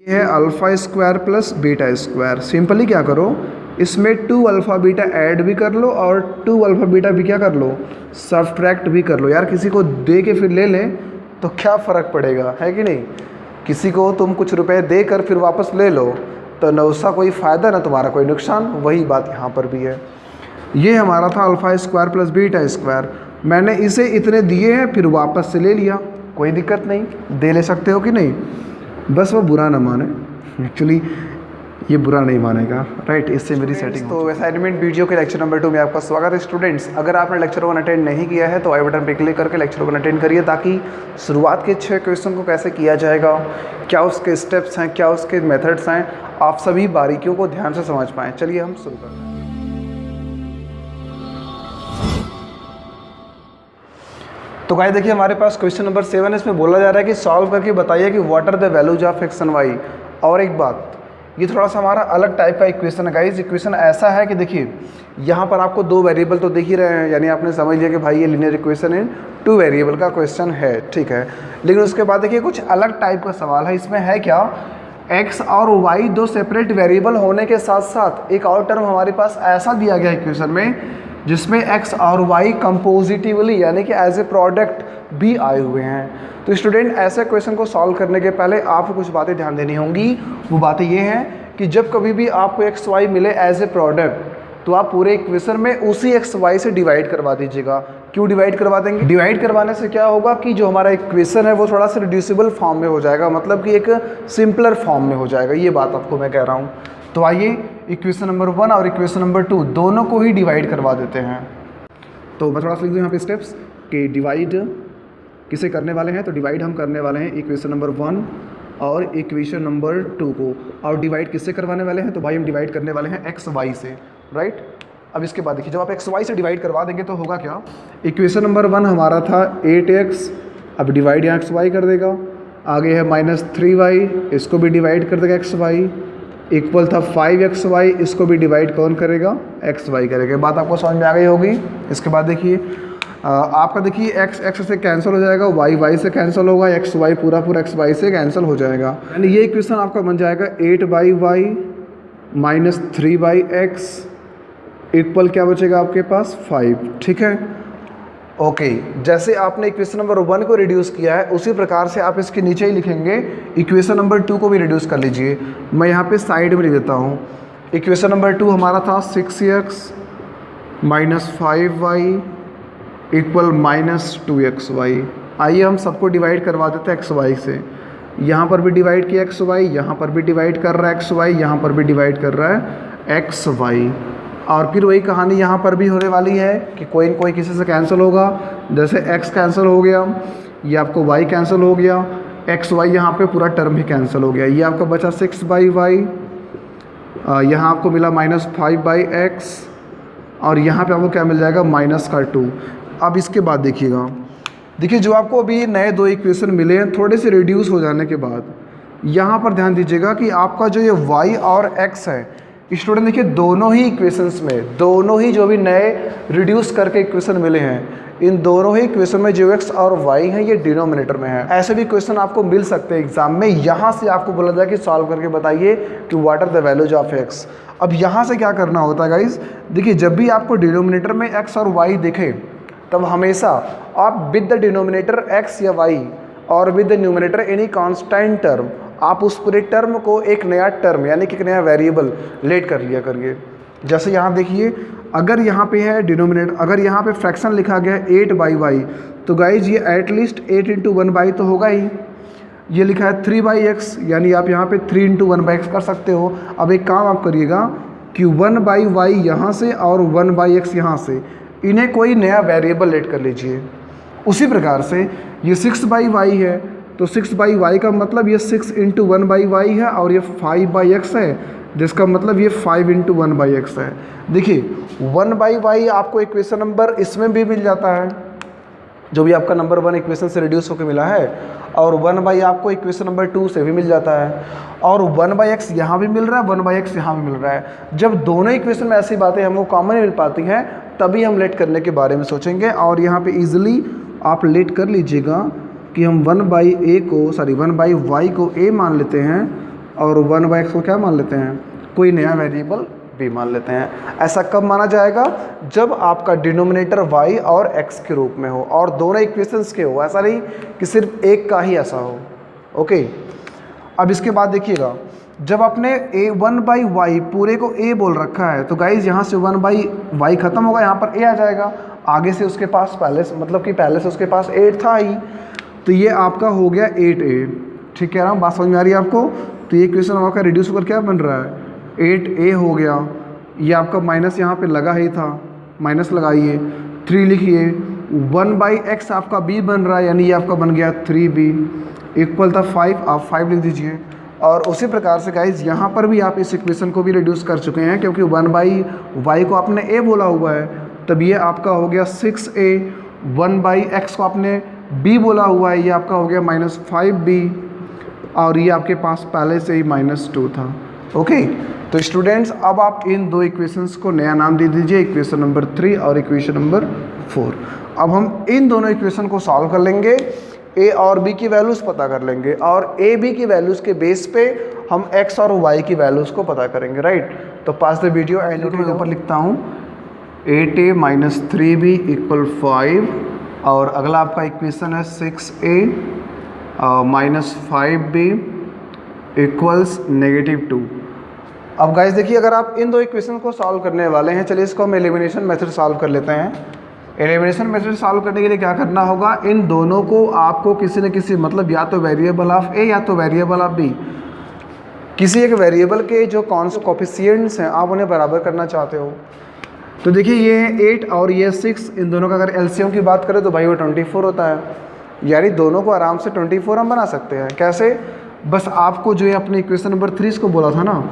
ये है alpha square plus beta square. Simply क्या करो, इसमें 2 अल्फ़ा बीटा ऐड भी कर लो और 2 अल्फ़ा बीटा भी क्या कर लो, सब्ट्रैक्ट भी कर लो। यार किसी को दे के फिर ले लें तो क्या फ़र्क पड़ेगा, है कि नहीं। किसी को तुम कुछ रुपए देकर फिर वापस ले लो तो न उसका कोई फ़ायदा ना तुम्हारा कोई नुकसान। वही बात यहाँ पर भी है। ये हमारा था alpha square plus beta square. मैंने इसे इतने दिए हैं फिर वापस से ले लिया, कोई दिक्कत नहीं, दे ले सकते हो कि नहीं। बस वो बुरा ना माने, एक्चुअली ये बुरा नहीं मानेगा, राइट। इससे मेरी सेटिंग। तो असाइनमेंट वीडियो के लेक्चर नंबर 2 में आपका स्वागत है स्टूडेंट्स। अगर आपने लेक्चर 1 अटेंड नहीं किया है तो आई बटन पे क्लिक करके लेक्चर 1 अटेंड करिए, ताकि शुरुआत के 6 क्वेश्चन को कैसे किया जाएगा, क्या उसके स्टेप्स हैं, क्या उसके मेथड्स हैं, आप सभी बारीकियों को ध्यान से समझ पाएँ। चलिए हम शुरू करते हैं। तो गाइस देखिए हमारे पास क्वेश्चन नंबर 7, इसमें बोला जा रहा है कि सॉल्व करके बताइए कि what are the values of x and y. और एक बात, ये थोड़ा सा हमारा अलग टाइप का इक्वेशन है गाइस। इक्वेशन ऐसा है कि देखिए यहाँ पर आपको 2 वेरिएबल तो दिख ही रहे हैं, यानी आपने समझ लिया कि भाई ये लीनियर इक्वेशन इन 2 वेरिएबल का क्वेश्चन है, ठीक है। लेकिन उसके बाद देखिए कुछ अलग टाइप का सवाल है। इसमें है क्या, एक्स और वाई 2 सेपरेट वेरिएबल होने के साथ साथ एक और टर्म हमारे पास ऐसा दिया गया इक्वेशन में जिसमें एक्स और वाई कंपोजिटिवली यानी कि एज ए प्रोडक्ट भी आए हुए हैं। तो स्टूडेंट ऐसे क्वेश्चन को सॉल्व करने के पहले आपको कुछ बातें ध्यान देनी होंगी। वो बातें ये हैं कि जब कभी भी आपको एक्स वाई मिले एज ए प्रोडक्ट तो आप पूरे इक्वेशन में उसी एक्स वाई से डिवाइड करवा दीजिएगा। क्यों डिवाइड करवा देंगे? डिवाइड करवाने से क्या होगा कि जो हमारा इक्वेशन है वो थोड़ा सा रिड्यूसिबल फॉर्म में हो जाएगा, मतलब कि एक सिंपलर फॉर्म में हो जाएगा। ये बात आपको मैं कह रहा हूँ। तो आइए इक्वेशन नंबर 1 और इक्वेशन नंबर 2 दोनों को ही डिवाइड करवा देते हैं। तो मैं थोड़ा सा लिख दूँ यहाँ पे स्टेप्स कि डिवाइड किसे करने वाले हैं। तो डिवाइड हम करने वाले हैं इक्वेशन नंबर 1 और इक्वेशन नंबर 2 को। और डिवाइड किससे करवाने वाले हैं? तो भाई हम डिवाइड करने वाले हैं एक्स वाई से, राइट। अब इसके बाद देखिए जब आप एक्स वाई से डिवाइड करवा देंगे तो होगा क्या, इक्वेशन नंबर 1 हमारा था 8x, अब डिवाइड यहाँ एक्स वाई कर देगा। आगे है -3y, इसको भी डिवाइड कर देगा एक्स वाई। इक्वल था 5xy, इसको भी डिवाइड कौन करेगा? एक्स वाई करेगा। बात आपको समझ में आ गई होगी। इसके बाद देखिए आपका देखिए x से कैंसिल हो जाएगा, y से कैंसिल होगा, एक्स वाई पूरा एक्स वाई से कैंसिल हो जाएगा। यानी ये इक्वेशन आपका बन जाएगा 8y माइनस 3x इक्वल क्या बचेगा आपके पास 5, ठीक है। ओके जैसे आपने इक्वेशन नंबर 1 को रिड्यूस किया है उसी प्रकार से आप इसके नीचे ही लिखेंगे इक्वेशन नंबर 2 को भी रिड्यूस कर लीजिए। मैं यहाँ पे साइड में लिख देता हूँ। इक्वेशन नंबर 2 हमारा था 6x minus 5y equal -2xy। आइए हम सबको डिवाइड करवा देते हैं एक्स वाई से। यहाँ पर भी डिवाइड किया एक्स वाई, यहाँ पर भी डिवाइड कर रहा है एक्स वाई, यहाँ पर भी डिवाइड कर रहा है एक्स वाई। और फिर वही कहानी यहाँ पर भी होने वाली है कि कोई न कोई किसी से कैंसिल होगा। जैसे x कैंसिल हो गया, ये आपको y कैंसिल हो गया, एक्स वाई यहाँ पर पूरा टर्म भी कैंसिल हो गया। ये आपका बचा 6/y, यहाँ आपको मिला -5/x और यहाँ पे आपको क्या मिल जाएगा -2। अब इसके बाद देखिएगा, देखिए जो आपको अभी नए 2 इक्वेशन मिले हैं थोड़े से रिड्यूस हो जाने के बाद यहाँ पर ध्यान दीजिएगा कि आपका जो ये y और x है स्टूडेंट, देखिए दोनों ही इक्वेशंस में, दोनों ही जो भी नए रिड्यूस करके इक्वेशन मिले हैं इन दोनों ही इक्वेशन में जो x और y है ये डिनोमिनेटर में है। ऐसे भी क्वेश्चन आपको मिल सकते हैं एग्जाम में। यहाँ से आपको बोला जाए कि सॉल्व करके बताइए कि what are the values of x। अब यहाँ से क्या करना होता है गाइज, देखिए जब भी आपको डिनोमिनेटर में x और y दिखे तब हमेशा आप विद द डिनोमिनेटर x या y और with the numerator any constant term, आप उस पूरे टर्म को एक नया टर्म यानी कि एक नया वेरिएबल लेट कर लिया करिए। जैसे यहाँ देखिए अगर यहाँ पे है डिनोमिनेटर, अगर यहाँ पे फ्रैक्शन लिखा गया है 8/y तो गाइज ये एटलीस्ट 8 × 1/, तो होगा ही। ये लिखा है 3/x यानी आप यहाँ पे 3 × 1/x कर सकते हो। अब एक काम आप करिएगा कि 1/y यहाँ से और 1/x यहाँ से इन्हें कोई नया वेरिएबल लेट कर लीजिए। उसी प्रकार से ये 6/y है तो 6/y का मतलब ये 6 × 1/y है और ये 5/x है जिसका मतलब ये 5 × 1/x है। देखिए 1/y आपको इक्वेशन नंबर इसमें भी मिल जाता है, जो भी आपका नंबर 1 इक्वेशन से रिड्यूस होकर मिला है, और 1/y आपको इक्वेशन नंबर 2 से भी मिल जाता है, और 1/x यहाँ भी मिल रहा है, 1/x यहाँ भी मिल रहा है। जब दोनों इक्वेशन में ऐसी बातें हमको कॉमन मिल पाती हैं तभी हम लेट करने के बारे में सोचेंगे। और यहाँ पे इजीली आप लेट कर लीजिएगा कि हम 1/y को a मान लेते हैं और 1/x को क्या मान लेते हैं, कोई नया वेरिएबल b मान लेते हैं। ऐसा कब माना जाएगा, जब आपका डिनोमिनेटर y और x के रूप में हो और दोनों इक्वेशंस के हो, ऐसा नहीं कि सिर्फ एक का ही ऐसा हो। ओके, अब इसके बाद देखिएगा, जब आपने a1/y पूरे को a बोल रखा है तो गाइज यहाँ से 1/y खत्म होगा, यहाँ पर a आ जाएगा, आगे से उसके पास पहले से, मतलब कि पहले से उसके पास 8 था ही, तो ये आपका हो गया 8a। ठीक है ना, बात समझ में आ रही है आपको। तो ये इक्वेशन आपका रिड्यूस होकर क्या बन रहा है, 8a हो गया। ये आपका माइनस यहाँ पे लगा ही था, माइनस लगाइए, 3 लिखिए, 1/x आपका b बन रहा है, यानी ये आपका बन गया 3b, इक्वल था 5, आप 5 लिख दीजिए। और उसी प्रकार से गाइज यहाँ पर भी आप इस इक्वेशन को भी रिड्यूस कर चुके हैं, क्योंकि 1/y को आपने a बोला हुआ है, तब ये आपका हो गया 6a, 1/x को आपने b बोला हुआ है, ये आपका हो गया -5b, और ये आपके पास पहले से ही -2 था। ओके, तो स्टूडेंट्स अब आप इन दो इक्वेशंस को नया नाम दे दीजिए, इक्वेशन नंबर 3 और इक्वेशन नंबर 4। अब हम इन दोनों इक्वेशन को सॉल्व कर लेंगे, a और b की वैल्यूज़ पता कर लेंगे, और a b की वैल्यूज़ के बेस पे हम x और y की वैल्यूज़ को पता करेंगे, राइट। तो पास द वीडियो एंड के ऊपर लिखता हूँ 8a - 3b = 5, और अगला आपका इक्वेशन है 6a - 5b = -2। अब गाइस देखिए, अगर आप इन दो इक्वेशन को सॉल्व करने वाले हैं, चलिए इसको हम एलिमिनेशन मेथड सॉल्व कर लेते हैं। एलिमिनेशन मेथड सॉल्व करने के लिए क्या करना होगा, इन दोनों को आपको किसी न किसी, मतलब या तो वेरिएबल ऑफ a या तो वेरिएबल ऑफ b, किसी एक वेरिएबल के जो कोफिशिएंट्स हैं आप उन्हें बराबर करना चाहते हो। तो देखिए ये है 8 और ये 6, इन दोनों का अगर एलसीएम की बात करें तो भाई वो 24 होता है, यानी दोनों को आराम से 24 हम बना सकते हैं। कैसे, बस आपको जो है अपने इक्वेशन नंबर 3 इसको बोला था ना,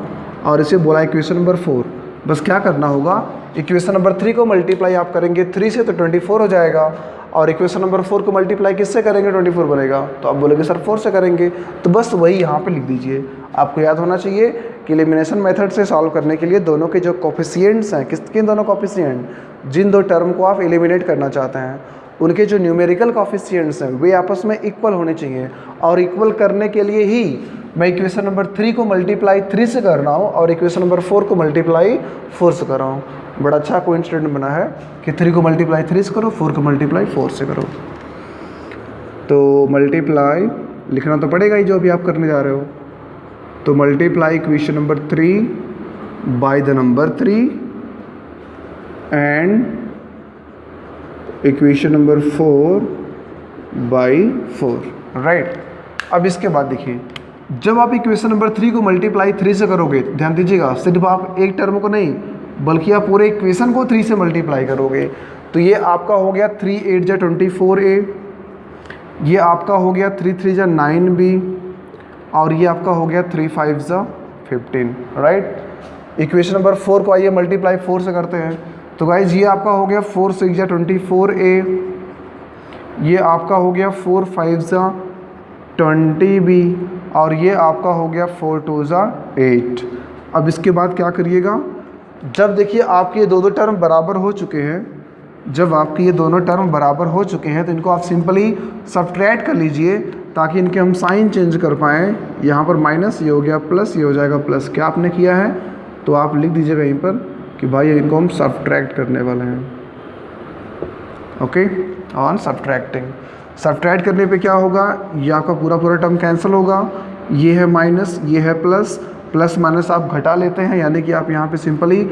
और इसे बोला इक्वेशन नंबर 4, बस क्या करना होगा, इक्वेशन नंबर 3 को मल्टीप्लाई आप करेंगे 3 से तो 24 हो जाएगा, और इक्वेशन नंबर 4 को मल्टीप्लाई किससे करेंगे, 24 बनेगा, तो आप बोलेंगे सर 4 से करेंगे, तो बस वही यहाँ पे लिख दीजिए। आपको याद होना चाहिए कि एलिमिनेशन मेथड से सॉल्व करने के लिए दोनों के जो कोफिशिएंट्स हैं, किन दोनों कोफिशिएंट, जिन दो टर्म को आप एलिमिनेट करना चाहते हैं, उनके जो न्यूमेरिकल कोफिशिएंट्स हैं वे आपस में इक्वल होने चाहिए, और इक्वल करने के लिए ही मैं इक्वेशन नंबर 3 को मल्टीप्लाई 3 से कर रहा हूँ और इक्वेशन नंबर 4 को मल्टीप्लाई 4 से कर रहा हूँ। बड़ा अच्छा कोइंसिडेंट बना है कि 3 को मल्टीप्लाई 3 से करो, 4 को मल्टीप्लाई 4 से करो। तो मल्टीप्लाई लिखना तो पड़ेगा ही जो अभी आप करने जा रहे हो। तो multiply equation number 3 by the number 3 and equation number 4 by 4, right. अब इसके बाद देखिए, जब आप इक्वेशन नंबर 3 को मल्टीप्लाई 3 से करोगे, ध्यान दीजिएगा, सिर्फ आप एक टर्म को नहीं बल्कि आप पूरे इक्वेशन को 3 से मल्टीप्लाई करोगे, तो ये आपका हो गया 3 8 जा 24a, ये आपका हो गया 3 3 जा 9b, और ये आपका हो गया 3 5 जा 15, राइट। इक्वेशन नंबर 4 को आइए मल्टीप्लाई 4 से करते हैं, तो गाइज ये आपका हो गया 4 6 जा 24a, ये आपका हो गया 4 5 जा 20b, और ये आपका हो गया 4 2 जा 8। अब इसके बाद क्या करिएगा, जब देखिए आपके ये दो टर्म बराबर हो चुके हैं, जब आपके ये दोनों टर्म बराबर हो चुके हैं तो इनको आप सिंपली सब्ट्रैक्ट कर लीजिए, ताकि इनके हम साइन चेंज कर पाएँ। यहाँ पर माइनस, ये हो गया प्लस, ये हो जाएगा प्लस। क्या आपने किया है, तो आप लिख दीजिएगा यहीं पर कि भाई इनको हम सब्ट्रैक्ट करने वाले हैं। Okay, on subtracting. सब्ट्रैक्ट करने पे क्या होगा, ये आपका पूरा टर्म कैंसिल होगा, ये है माइनस, ये है प्लस, प्लस माइनस आप घटा लेते हैं, यानी कि आप यहाँ पे सिंपली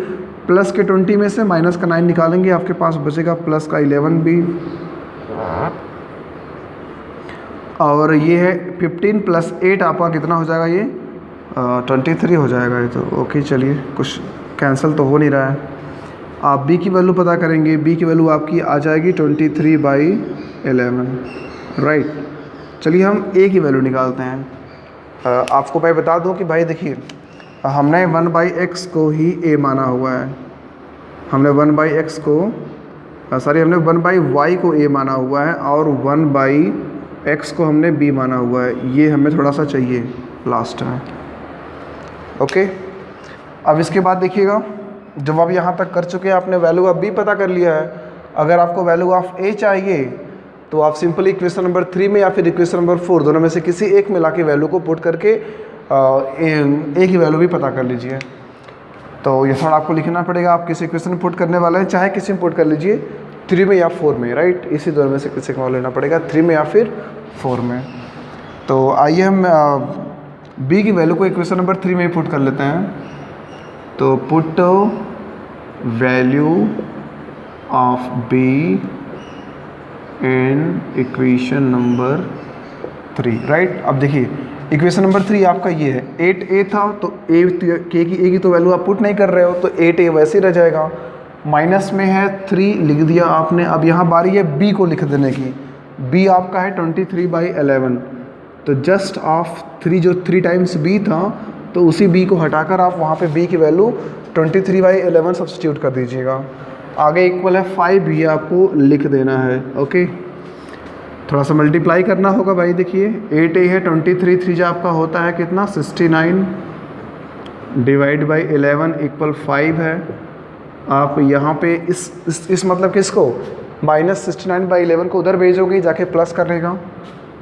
प्लस के 20 में से माइनस का 9 निकालेंगे, आपके पास बचेगा प्लस का 11 भी, और ये है 15 + 8 आपका कितना हो जाएगा, ये 23 हो जाएगा ये तो। ओके चलिए, कुछ कैंसिल तो हो नहीं रहा है। आप b की वैल्यू पता करेंगे, b की वैल्यू आपकी आ जाएगी 23/11, राइट। चलिए हम a की वैल्यू निकालते हैं। आपको मैं बता दूं कि भाई देखिए, हमने 1/x को ही a माना हुआ है, हमने 1/x को हमने 1/y को a माना हुआ है, और 1/x को हमने b माना हुआ है। ये हमें थोड़ा सा चाहिए लास्ट में। ओके, अब इसके बाद देखिएगा, जब आप यहाँ तक कर चुके हैं, आपने वैल्यू ऑफ b पता कर लिया है। अगर आपको वैल्यू ऑफ a चाहिए तो आप सिंपली इक्वेशन नंबर 3 में या फिर इक्वेशन नंबर 4 दोनों में से किसी एक में लाके वैल्यू को पुट करके ए की वैल्यू भी पता कर लीजिए। तो ये थोड़ा आपको लिखना पड़ेगा, आप किसी इक्वेशन में पुट करने वाले हैं, चाहे किसी में पुट कर लीजिए, 3 में या 4 में, राइट, इसी दोनों में से किसी को लेना पड़ेगा, 3 में या फिर 4 में। तो आइए हम बी की वैल्यू को इक्वेशन नंबर 3 में ही पुट कर लेते हैं। तो put value of be in equation number 3, right. अब देखिए इक्वेशन नंबर 3 आपका ये है, 8a था, तो ए की तो वैल्यू आप पुट नहीं कर रहे हो, तो 8a वैसे ही रह जाएगा। माइनस में है 3 लिख दिया आपने। अब यहाँ बारी है b को लिख देने की। b आपका है 23/11, तो जस्ट ऑफ 3 जो 3 टाइम्स b था, तो उसी b को हटाकर आप वहाँ पे b की वैल्यू 23/11 सब्स्टिट्यूट कर दीजिएगा। आगे इक्वल है 5, ये आपको लिख देना है। ओके, थोड़ा सा मल्टीप्लाई करना होगा भाई। देखिए 8a है, 23, 3 आपका होता है कितना 69 डिवाइड बाई 11 इक्वल 5 है। आप यहाँ पे इस मतलब किसको -69/11 को उधर भेजोगे, जाके प्लस करेगा,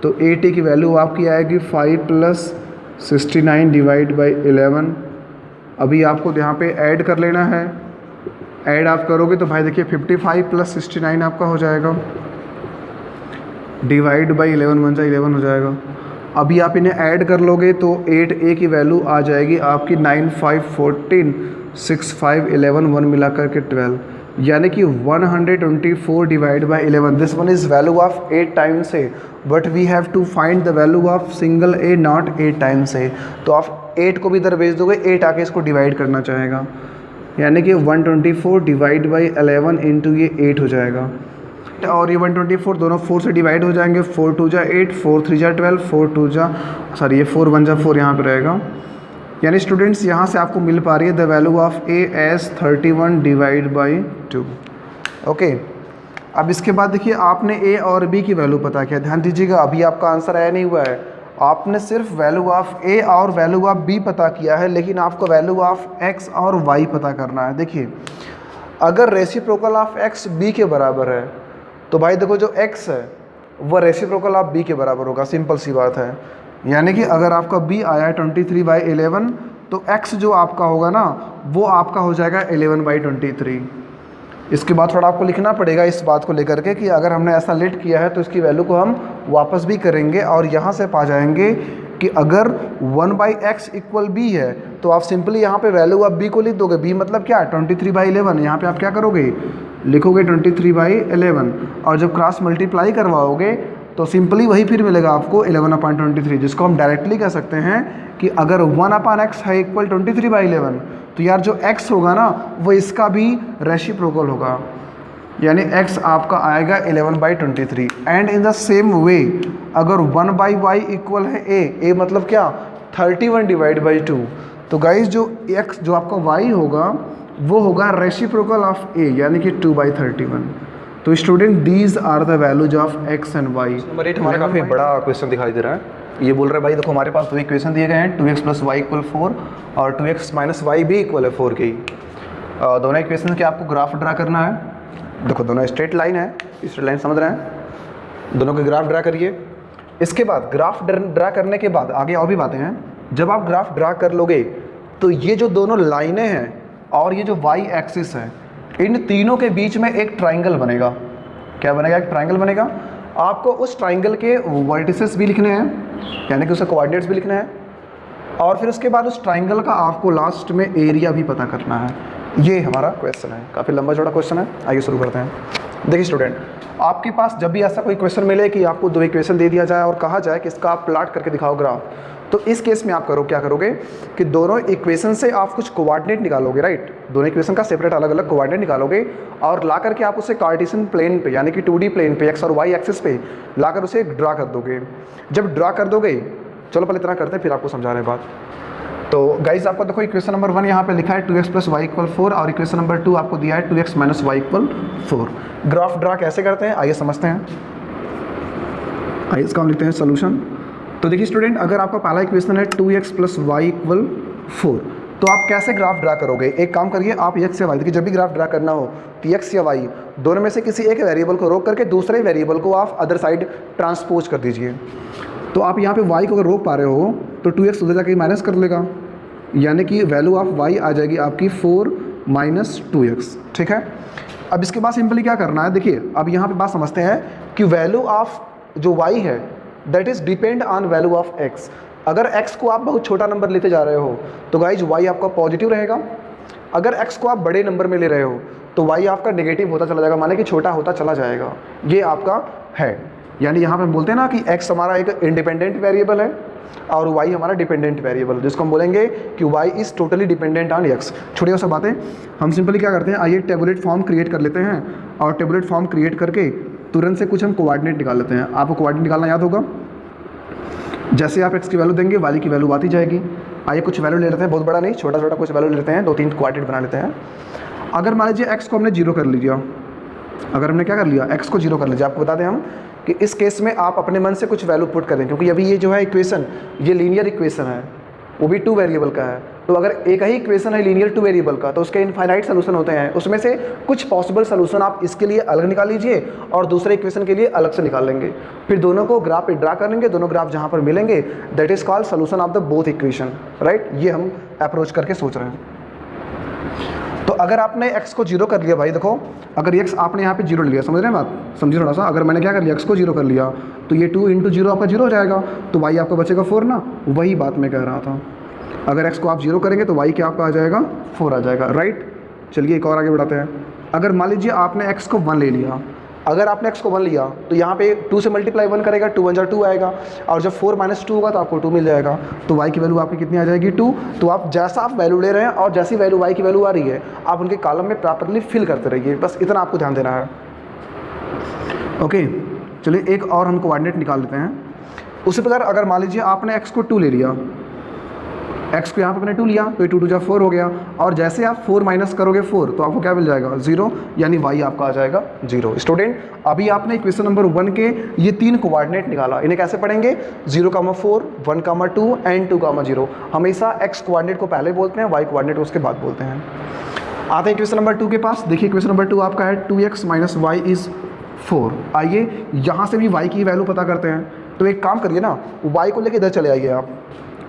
तो 8a की वैल्यू आपकी आएगी 5 + 69 डिवाइड बाई 11। अभी आपको यहाँ पे ऐड कर लेना है। ऐड आप करोगे तो भाई देखिए 55 + 69 आपका हो जाएगा, डिवाइड बाई 11 बन जाए 11 हो जाएगा। अभी आप इन्हें ऐड कर लोगे तो 8a की वैल्यू आ जाएगी आपकी 9, 5, 14, 6, 5, 11, 1 मिला करके 12, यानी कि 124 divide by 11। This one is value of 8 times a, but we have to find the value of single a not 8 times a। तो आप 8 को भी इधर भेज दोगे, 8 आके इसको डिवाइड करना चाहेगा, यानी कि 124 डिवाइड बाई 11 इंटू ये 8 हो जाएगा। और ये 124 दोनों 4 से डिवाइड हो जाएंगे, 4 × 2 = 8, 4 × 3 = 12, 4 × 2 = सॉरी ये 4 × 1 = 4 यहाँ पे रहेगा। यानी स्टूडेंट्स यहाँ से आपको मिल पा रही है the value of a as 31 divide by 2। Okay, अब इसके बाद देखिए आपने a और b की वैल्यू पता किया। ध्यान दीजिएगा, अभी आपका आंसर आया नहीं हुआ है, आपने सिर्फ वैल्यू ऑफ a और वैल्यू ऑफ b पता किया है, लेकिन आपको वैल्यू ऑफ x और y पता करना है। देखिए अगर रेसिप्रोकल ऑफ x b के बराबर है, तो भाई देखो जो x है वह रेसिप्रोकल ऑफ b के बराबर होगा, सिंपल सी बात है। यानी कि अगर आपका b आया है 23/11, तो x जो आपका होगा ना वो आपका हो जाएगा 11/23। इसके बाद थोड़ा आपको लिखना पड़ेगा इस बात को लेकर के कि अगर हमने ऐसा लेट किया है तो इसकी वैल्यू को हम वापस भी करेंगे और यहाँ से पा जाएंगे कि अगर 1/x = b है, तो आप सिंपली यहाँ पे वैल्यू ऑफ b को लिख दोगे। b मतलब क्या है 23/11, यहाँ पे आप क्या करोगे, लिखोगे 23/11, और जब क्रॉस मल्टीप्लाई करवाओगे तो सिंपली वही फिर मिलेगा आपको 11/23, जिसको हम डायरेक्टली कह सकते हैं कि अगर 1/x है इक्वल 23/11, तो यार जो x होगा ना वो इसका भी रेसिप्रोकल होगा, यानी x आपका आएगा 11/23। And in the same way अगर 1/y इक्वल है a मतलब क्या 31 डिवाइड बाई 2, तो गाइज जो x जो आपका y होगा वो होगा रेसिप्रोकल ऑफ a, यानी कि 2/31। तो student these are the values of x and y। Number 8 हमारा काफ़ी बड़ा क्वेश्चन दिखाई दे रहा है। ये बोल रहा है भाई देखो हमारे पास दो इक्वेशन दिए गए हैं, 2x + y = 4 और 2x - y भी इक्वल है 4 के। दोनों इक्वेशन के आपको ग्राफ ड्रा करना है। देखो दोनों स्ट्रेट लाइन है, स्ट्रेट लाइन समझ रहे हैं, दोनों के ग्राफ ड्रा करिए। इसके बाद ग्राफ ड्रा करने के बाद आगे और भी बातें हैं। जब आप ग्राफ ड्रा कर लोगे तो ये जो दोनों लाइनें हैं और ये जो y एक्सिस है, इन तीनों के बीच में एक ट्राइंगल बनेगा। क्या बनेगा, एक ट्राइंगल बनेगा। आपको उस ट्राइंगल के वर्टिसेस भी लिखने हैं, यानी कि उसके कोऑर्डिनेट्स भी लिखने हैं, और फिर उसके बाद उस ट्राइंगल का आपको लास्ट में एरिया भी पता करना है। ये हमारा क्वेश्चन है, काफ़ी लंबा चौड़ा क्वेश्चन है। आइए शुरू करते हैं। देखिए स्टूडेंट, आपके पास जब भी ऐसा कोई क्वेश्चन मिले कि आपको दो इक्वेशन दे दिया जाए और कहा जाए कि इसका आप प्लॉट करके दिखाओ ग्राफ, तो इस केस में आप क्या करोगे कि दोनों इक्वेशन से आप कुछ कोऑर्डिनेट निकालोगे, राइट। दोनों इक्वेशन का सेपरेट अलग अलग कोऑर्डिनेट निकालोगे और ला करके आप उसे कार्टेशियन प्लेन पे, यानी कि 2D प्लेन पे x और y एक्सिस पे लाकर उसे ड्रा कर दोगे। जब ड्रा कर दोगे, चलो पहले इतना करते हैं फिर आपको समझा रहे हैं बात। तो गाइज आपको देखो इक्वेशन नंबर 1 यहाँ पे लिखा है 2x + y = 4 और इक्वेशन नंबर 2 आपको दिया है 2x - y = 4। ग्राफ ड्रा कैसे करते हैं आइए समझते हैं। आइए इसका हम लिखते हैं सोल्यूशन। तो देखिए स्टूडेंट, अगर आपका पहला इक्वेशन है 2x + y = 4, तो आप कैसे ग्राफ ड्रा करोगे। एक काम करिए, आप x या y, देखिए जब भी ग्राफ ड्रा करना हो तो x या y दोनों में से किसी एक वेरिएबल को रोक करके दूसरे वेरिएबल को आप अदर साइड ट्रांसपोज कर दीजिए। तो आप यहाँ पे y को अगर रोक पा रहे हो तो 2x उधर जाके माइनस कर लेगा, यानी कि वैल्यू ऑफ y आ जाएगी आपकी 4 माइनस 2x। ठीक है, अब इसके बाद सिंपली क्या करना है, देखिए अब यहाँ पे बात समझते हैं कि वैल्यू ऑफ जो y है that is depend on value of x। अगर x को आप बहुत छोटा नंबर लेते जा रहे हो तो गाइज y आपका पॉजिटिव रहेगा, अगर x को आप बड़े नंबर में ले रहे हो तो y आपका नेगेटिव होता चला जाएगा, माने कि छोटा होता चला जाएगा। ये आपका है, यानी यहाँ पे हम बोलते हैं ना कि x हमारा एक इंडिपेंडेंट वेरिएबल है और y हमारा डिपेंडेंट वेरिएबल, जिसको हम बोलेंगे कि y is totally dependent on x। छोड़िए वो सब बातें, हम सिंपली क्या करते हैं, आइए टेबुलेट फॉर्म क्रिएट कर लेते हैं और टेबुलेट फॉर्म क्रिएट करके तुरंत से कुछ हम कोऑर्डिनेट निकाल लेते हैं। आपको कोऑर्डिनेट निकालना याद होगा, जैसे आप x की वैल्यू देंगे y की वैल्यू आती जाएगी। आइए कुछ वैल्यू ले लेते हैं, बहुत बड़ा नहीं, छोटा छोटा कुछ वैल्यू ले लेते हैं, 2-3 कोऑर्डिनेट बना लेते हैं। अगर मान लीजिए x को हमने 0 कर लिया, अगर हमने क्या कर लिया, x को 0 कर लीजिए, आपको बता दें हम कि इस केस में आप अपने मन से कुछ वैल्यू पुट करें, क्योंकि अभी ये जो है इक्वेशन, ये लीनियर इक्वेशन है, वो भी 2 वेरिएबल का है। तो अगर एक ही इक्वेशन है लीनियर 2 वेरिएबल का तो उसके इनफाइनाइट सोल्यूशन होते हैं, उसमें से कुछ पॉसिबल सोल्यूशन आप इसके लिए अलग निकाल लीजिए और दूसरे इक्वेशन के लिए अलग से निकाल लेंगे, फिर दोनों को ग्राफ पे ड्रा करेंगे, दोनों ग्राफ जहाँ पर मिलेंगे that is called solution of the both equation, right. ये हम अप्रोच करके सोच रहे हैं। तो अगर आपने x को 0 कर लिया, भाई देखो अगर x आपने यहाँ पे 0 लिया, समझ रहे हैं बात, समझिए थोड़ा सा। अगर मैंने क्या कर लिया, x को 0 कर लिया तो ये 2 × 0 आपका 0 हो जाएगा, तो y आपका बचेगा 4 ना, वही बात मैं कह रहा था। अगर x को आप 0 करेंगे तो y क्या आपका आ जाएगा, 4 आ जाएगा, राइट। चलिए एक और आगे बढ़ाते हैं। अगर मान लीजिए आपने x को 1 ले लिया, अगर आपने x को 1 लिया तो यहाँ पे 2 से मल्टीप्लाई 1 करेगा, 2 1 2 आएगा, और जब 4 - 2 होगा तो आपको 2 मिल जाएगा। तो y की वैल्यू आपकी कितनी आ जाएगी, 2। तो आप जैसा आप वैल्यू ले रहे हैं और जैसी वैल्यू y की वैल्यू आ रही है आप उनके कॉलम में प्रॉपरली फिल करते रहिए, बस इतना आपको ध्यान देना है। ओके, चलिए एक और हम कोऑर्डिनेट निकाल लेते हैं। उसी प्रकार अगर मान लीजिए आपने x को 2 ले लिया, x को यहाँ पे मैंने 2 लिया तो ये 2 × 2 = 4 हो गया, और जैसे आप 4 माइनस करोगे 4 तो आपको क्या मिल जाएगा, 0, यानी y आपका आ जाएगा 0। स्टूडेंट अभी आपने इक्वेशन नंबर 1 के ये 3 कोऑर्डिनेट निकाला, इन्हें कैसे पढ़ेंगे, 0, 4, 1, 2 एंड 2, 0। हमेशा x कोऑर्डिनेट को पहले बोलते हैं, y कोऑर्डिनेट उसके बाद बोलते हैं। आते हैं इक्वेशन नंबर 2 के पास। देखिए इक्वेशन नंबर 2 आपका है 2x - y = 4। आइए यहाँ से भी y की वैल्यू पता करते हैं। तो एक काम करिए ना, y को लेके इधर चले आइए आप,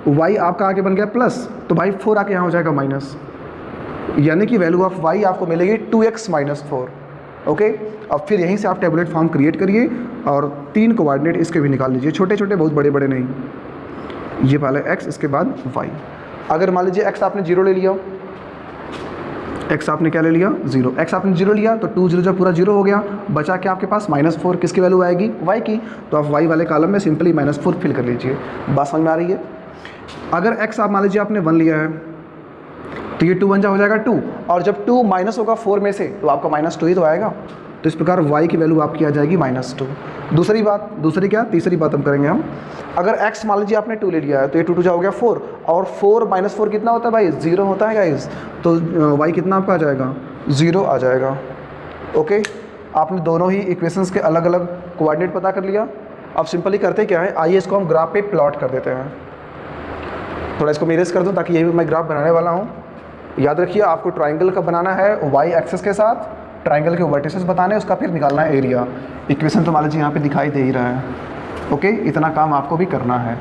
y आपका आगे बन गया प्लस, तो भाई 4 आके यहाँ हो जाएगा माइनस, यानी कि वैल्यू ऑफ y आपको मिलेगी 2x - 4। ओके, अब फिर यहीं से आप टेबलेट फॉर्म क्रिएट करिए और 3 कोऑर्डिनेट इसके भी निकाल लीजिए, छोटे छोटे, बहुत बड़े बड़े नहीं। ये पहले x, इसके बाद y। अगर मान लीजिए x आपने 0 ले लिया, x आपने क्या ले लिया, 0, x आपने 0 लिया तो 2 0 पूरा 0 हो गया, बचा क्या आपके पास -4, किसकी वैल्यू आएगी, y की। तो आप y वाले कॉलम में सिंपली -4 फिल कर लीजिए। बात समझ में आ रही है। अगर x आप मान लीजिए आपने 1 लिया है तो ये 2 1 हो जाएगा 2, और जब 2 माइनस होगा 4 में से तो आपका -2 ही तो आएगा। तो इस प्रकार y की वैल्यू आपकी आ जाएगी -2। तीसरी बात हम करेंगे हम। अगर x मान लीजिए आपने 2 ले लिया है तो ये 2 2 हो गया 4, और 4 - 4 कितना होता है भाई, 0 होता है गाइस। तो y कितना आपका आ जाएगा, 0 आ जाएगा। ओके, आपने दोनों ही इक्वेशंस के अलग अलग कोऑर्डिनेट पता कर लिया। अब सिंपली करते क्या है, आइए इसको हम ग्राफ पे प्लॉट कर देते हैं। थोड़ा इसको मेरेज कर दूं ताकि ये भी मैं ग्राफ बनाने वाला हूँ। याद रखिए आपको ट्राइंगल का बनाना है y एक्सिस के साथ, ट्राइंगल के वर्टिसेस बताने, उसका फिर निकालना है एरिया। इक्वेशन तो मान लीजिए यहाँ पे दिखाई दे ही रहा है। ओके, इतना काम आपको भी करना है।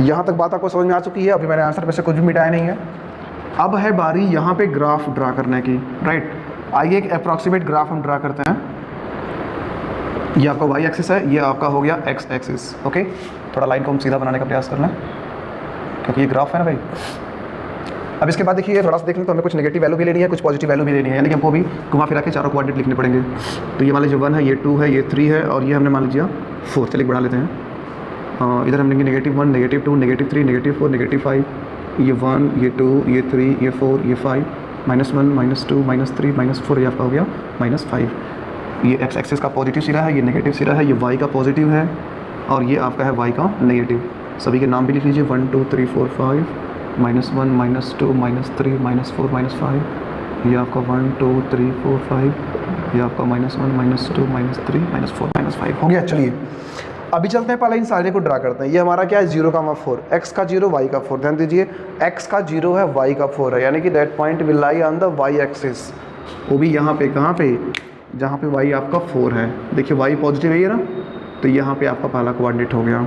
यहाँ तक बात आपको समझ में आ चुकी है। अभी मैंने आंसर में से कुछ भी मिटाया नहीं है। अब है बारी यहाँ पे ग्राफ ड्रा करने की, राइट। आइए एक अप्रॉक्सीमेट ग्राफ हम ड्रा करते हैं। ये आपका y एक्सिस है, ये आपका हो गया x एक्सिस। ओके, थोड़ा लाइन को हम सीधा बनाने का प्रयास करना है क्योंकि ये ग्राफ है ना भाई। अब इसके बाद देखिए थोड़ा सा देख लें तो हमें कुछ नेगेटिव वैल्यू भी लेनी है, कुछ पॉजिटिव वैल्यू भी लेनी है, यानी कि हमको भी घुमा फिरा के चारों कोऑर्डिनेट लिखने पड़ेंगे। तो ये मान लीजिए 1 है, ये 2 है, ये 3 है, और ये हमने मान लीजिए 4। चलिए बढ़ा लेते हैं। इधर हम लेंगे -1, -2, -3, -4, -5, ये 1, ये 2, ये 3, ये 4, ये 5, -1, -2, -3, -4, ये आपका हो गया -5। ये x एक्सिस का पॉजिटिव सिरा है, ये नेगेटिव सिरा है, ये y का पॉजिटिव है, और ये आपका है y का नेगेटिव। सभी के नाम भी लिख लीजिए, 1 2 3 4 5, -1 -2 -3 -4 -5, ये आपका 1 2 3 4 5, ये आपका -1 -2 -3 -4 -5 हो गया। चलिए अभी चलते हैं, पहले इन सारे को ड्रा करते हैं। ये हमारा क्या है, 0, 4, x का 0, y का 4। ध्यान दीजिए x का 0 है, y का 4 है, यानी कि that point will lie on the y axis. वो भी यहाँ पे, कहाँ पे, जहाँ पे y आपका 4 है। देखिए y पॉजिटिव है ये ना, तो यहाँ पे आपका पहला कोऑर्डिनेट हो गया।